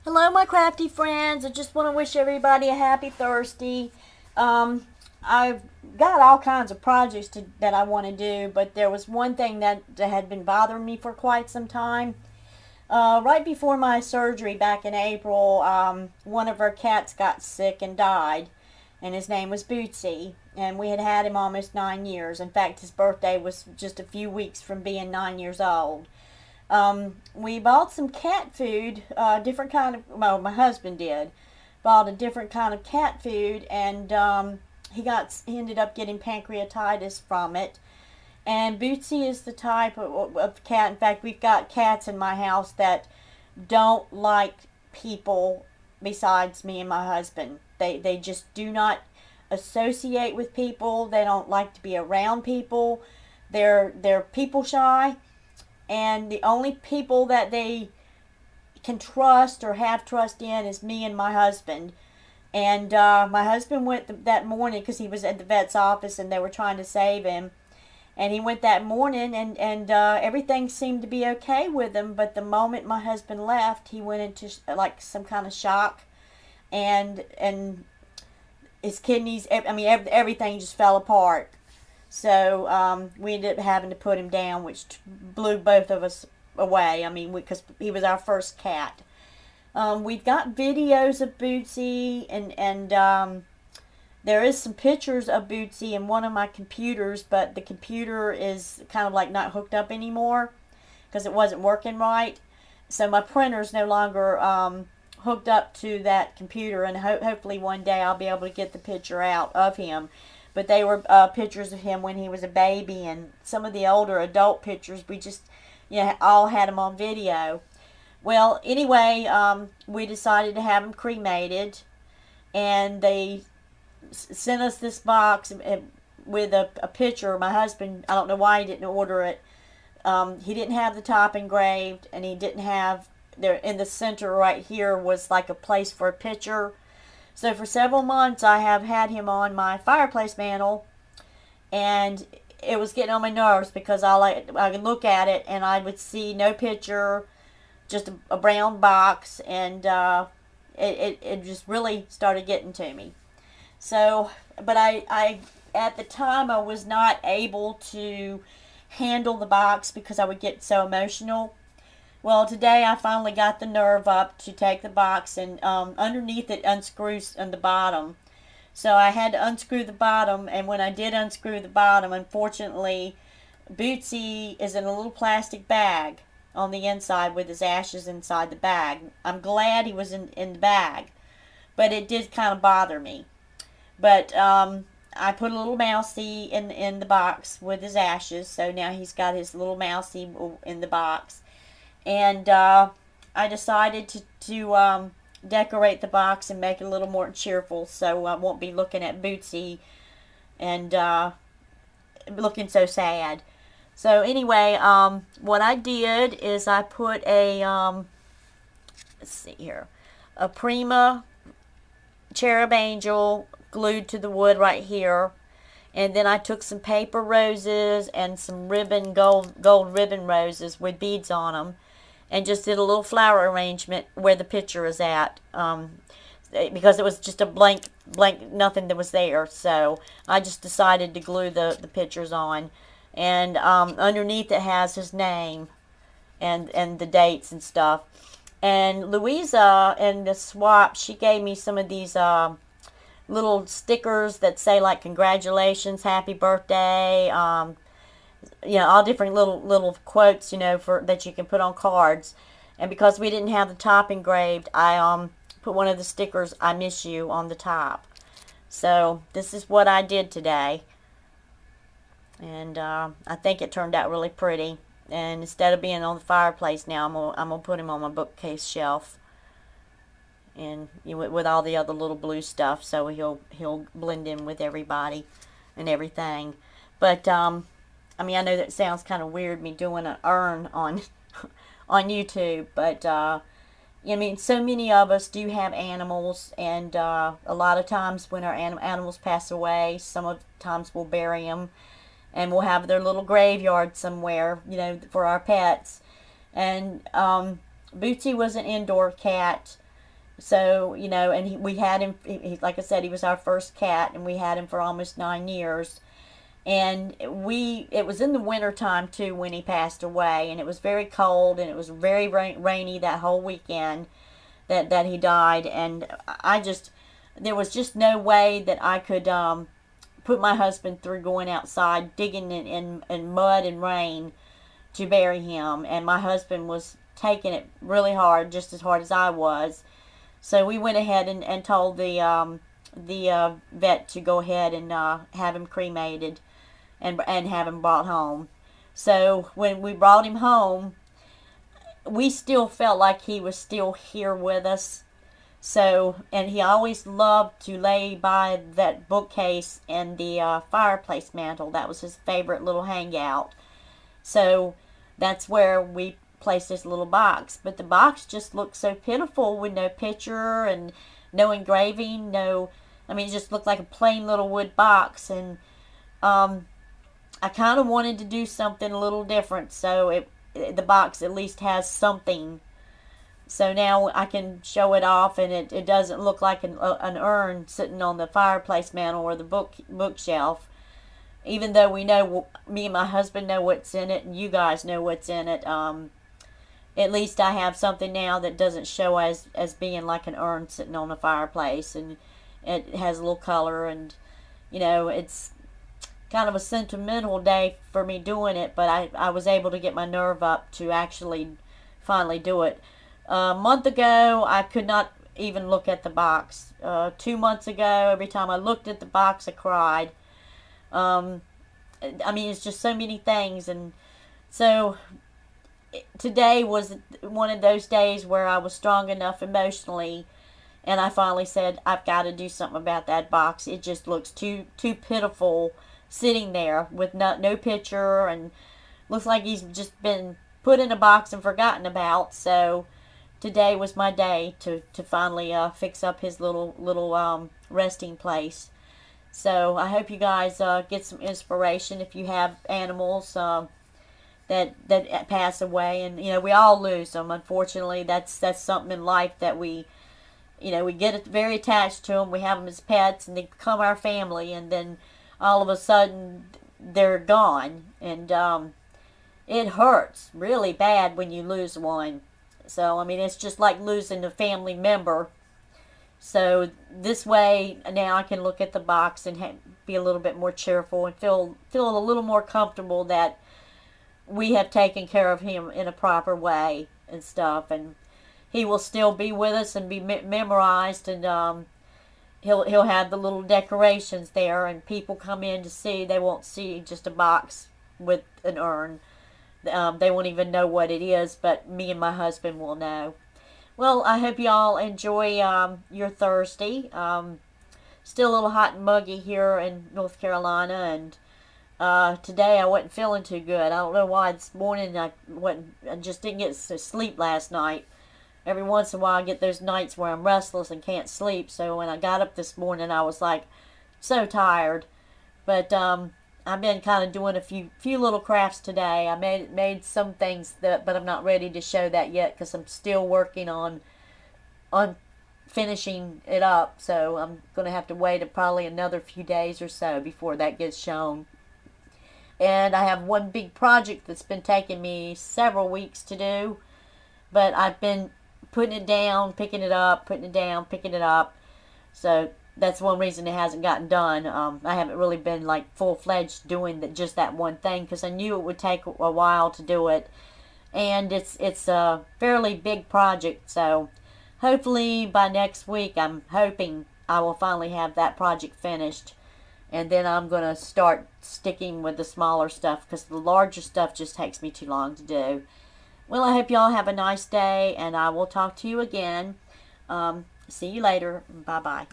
Hello, my crafty friends. I just want to wish everybody a happy Thursday. I've got all kinds of projects that I want to do, but there was one thing that had been bothering me for quite some time. Right before my surgery back in April, one of our cats got sick and died, and his name was Bootsy. And we had had him almost 9 years. In fact, his birthday was just a few weeks from being 9 years old. We bought some cat food, different kind of, well, my husband did, bought a different kind of cat food, and he ended up getting pancreatitis from it. And Bootsy is the type of cat. In fact, we've got cats in my house that don't like people besides me and my husband. They just do not associate with people. They don't like to be around people. They're people shy, and the only people that they can trust or have trust in is me and my husband. And my husband went that morning because he was at the vet's office and they were trying to save him. And he went that morning, and everything seemed to be okay with him. But the moment my husband left, he went into like some kind of shock, and his kidneys, I mean, everything just fell apart. So we ended up having to put him down, which blew both of us away. I mean, because he was our first cat. We've got videos of Bootsy, and there is some pictures of Bootsy in one of my computers, but the computer is kind of like not hooked up anymore because it wasn't working right. So my printer's no longer hooked up to that computer, and hopefully one day I'll be able to get the picture out of him. But they were pictures of him when he was a baby, and some of the older adult pictures we just, all had him on video. Well, anyway, we decided to have him cremated, and they sent us this box with a picture. My husband, I don't know why he didn't order it. He didn't have the top engraved, and he didn't have there in the center right here was like a place for a picture. So for several months I have had him on my fireplace mantle, and it was getting on my nerves because I could look at it and I would see no picture, just a brown box, and it just really started getting to me. So, but I at the time I was not able to handle the box because I would get so emotional. Well, today I finally got the nerve up to take the box, and underneath it unscrews on the bottom. So I had to unscrew the bottom, and when I did unscrew the bottom, unfortunately, Bootsy is in a little plastic bag on the inside with his ashes inside the bag. I'm glad he was in the bag, but it did kind of bother me. But I put a little mousey in the box with his ashes, so now he's got his little mousey in the box. And I decided to decorate the box and make it a little more cheerful, so I won't be looking at Bootsy and looking so sad. So anyway, what I did is I put let's see here, a Prima cherub angel glued to the wood right here. And then I took some paper roses and some gold ribbon roses with beads on them, and just did a little flower arrangement where the picture is at, because it was just a blank, nothing that was there. So I just decided to glue the pictures on, and underneath it has his name and the dates and stuff. And Louisa in the swap, she gave me some of these little stickers that say like congratulations, happy birthday, all different little quotes, for that you can put on cards. And because we didn't have the top engraved, I put one of the stickers, I miss you, on the top. So this is what I did today, and I think it turned out really pretty. And instead of being on the fireplace now, I'm gonna put him on my bookcase shelf, and with all the other little blue stuff, so he'll blend in with everybody and everything. But I mean, I know that sounds kind of weird, me doing an urn on on YouTube, but I mean, so many of us do have animals, and a lot of times when our animals pass away, some of the times we'll bury them, and we'll have their little graveyard somewhere, for our pets. And Bootsy was an indoor cat. So, you know, and we had him, like I said, he was our first cat, and we had him for almost 9 years. And it was in the winter time too when he passed away, and it was very cold, and it was very rainy that whole weekend that he died. And there was just no way that I could put my husband through going outside digging in mud and rain to bury him. And my husband was taking it really hard, just as hard as I was. So we went ahead and told the vet to go ahead and have him cremated and have him brought home. So when we brought him home, we still felt like he was still here with us. So, and he always loved to lay by that bookcase and the fireplace mantle. That was his favorite little hangout. So that's where we placed this little box. But the box just looked so pitiful with no picture and no engraving, I mean, it just looked like a plain little wood box. And I kind of wanted to do something a little different, so the box at least has something. So now I can show it off, and it doesn't look like an urn sitting on the fireplace mantle or the bookshelf. Even though we know, me and my husband know what's in it, and you guys know what's in it. At least I have something now that doesn't show as being like an urn sitting on a fireplace, and it has a little color, and you know, it's kind of a sentimental day for me doing it, but I was able to get my nerve up to actually finally do it. A month ago, I could not even look at the box. 2 months ago, every time I looked at the box, I cried. I mean, it's just so many things. And so today was one of those days where I was strong enough emotionally, and I finally said, I've got to do something about that box. It just looks too pitiful sitting there with no picture, and looks like he's just been put in a box and forgotten about. So today was my day to finally fix up his little resting place. So I hope you guys get some inspiration if you have animals that pass away. And you know, we all lose them, unfortunately. That's something in life that we get very attached to them. We have them as pets, and they become our family, and then all of a sudden they're gone. And it hurts really bad when you lose one. So I mean, it's just like losing a family member. So this way now I can look at the box and be a little bit more cheerful, and feel a little more comfortable that we have taken care of him in a proper way and stuff. And he will still be with us and be memorized, and he'll have the little decorations there, and people come in to see. They won't see just a box with an urn. They won't even know what it is, but me and my husband will know. Well, I hope y'all enjoy your Thursday. Still a little hot and muggy here in North Carolina, and today I wasn't feeling too good. I don't know why. This morning I just didn't get to sleep last night. Every once in a while I get those nights where I'm restless and can't sleep. So when I got up this morning, I was like so tired. But I've been kind of doing a few little crafts today. I made some things but I'm not ready to show that yet because I'm still working on finishing it up. So I'm going to have to wait probably another few days or so before that gets shown. And I have one big project that's been taking me several weeks to do, but I've been putting it down, picking it up, putting it down, picking it up. So that's one reason it hasn't gotten done. I haven't really been like full-fledged doing just that one thing because I knew it would take a while to do it, and it's a fairly big project. So hopefully by next week, I'm hoping I will finally have that project finished, and then I'm going to start sticking with the smaller stuff because the larger stuff just takes me too long to do. Well, I hope y'all have a nice day, and I will talk to you again. See you later. Bye-bye.